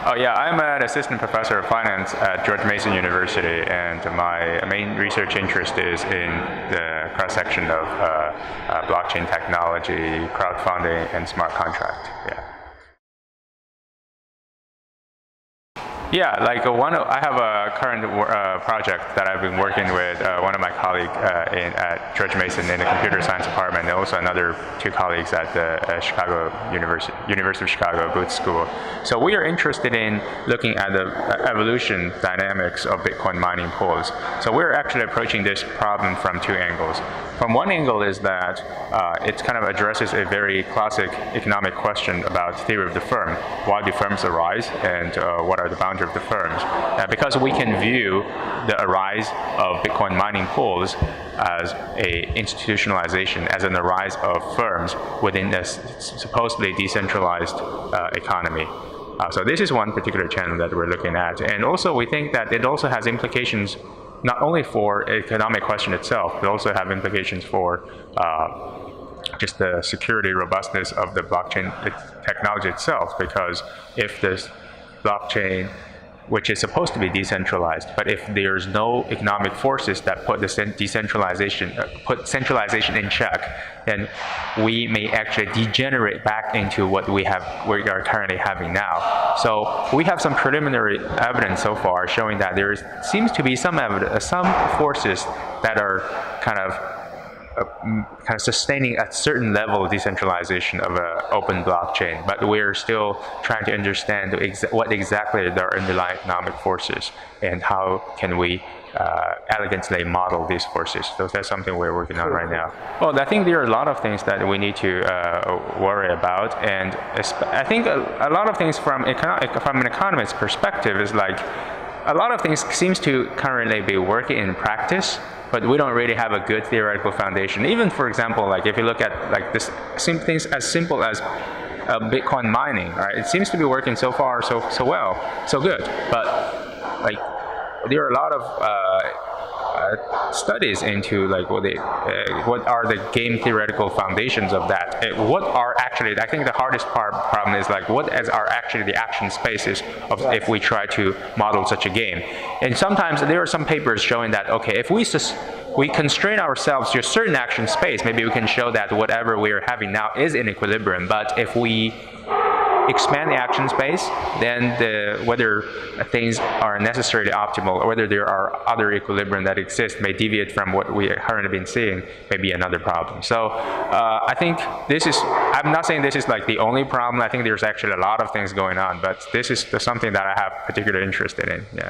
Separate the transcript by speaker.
Speaker 1: Oh yeah, I'm an assistant professor of finance at George Mason University, and my main research interest is in the cross-section of blockchain technology, crowdfunding, and smart contract. Yeah. Yeah, like I have a current project that I've been working with one of my colleagues at George Mason in the computer science department, and also another two colleagues at the University of Chicago Booth School. So we are interested in looking at the evolution dynamics of Bitcoin mining pools. So we're actually approaching this problem from two angles. From one angle is that it kind of addresses a very classic economic question about theory of the firm. Why do firms arise, and what are the boundaries of the firms? Because we can view the arise of Bitcoin mining pools as a institutionalization, as an arise of firms within a supposedly decentralized economy. So this is one particular channel that we're looking at. And also we think that it also has implications not only for economic question itself, but also have implications for just the security robustness of the blockchain technology itself. Because if this blockchain, which is supposed to be decentralized, but if there's no economic forces that put the put centralization in check, then we may actually degenerate back into what we are currently having now. So we have some preliminary evidence so far showing that there seems to be some forces that are kind of sustaining a certain level of decentralization of an open blockchain, but we're still trying to understand what exactly are the underlying economic forces and how can we elegantly model these forces. So that's something we're working on right now. Well, I think there are a lot of things that we need to worry about, and I think a lot of things from an economist's perspective is like a lot of things seems to currently be working in practice, but we don't really have a good theoretical foundation. Even, for example, like if you look at like this things as simple as Bitcoin mining, right? It seems to be working so far so well, so good. But like there are a lot of studies into like what are the game theoretical foundations of that. What are actually, I think the hardest problem is like what are actually the action spaces of if we try to model such a game. And sometimes there are some papers showing that, okay, if we constrain ourselves to a certain action space, maybe we can show that whatever we are having now is in equilibrium. But if we expand the action space, then whether things are necessarily optimal or whether there are other equilibrium that exist may deviate from what we have currently been seeing may be another problem. So I think I'm not saying this is like the only problem. I think there's actually a lot of things going on, but this is something that I have particular interest in. Yeah.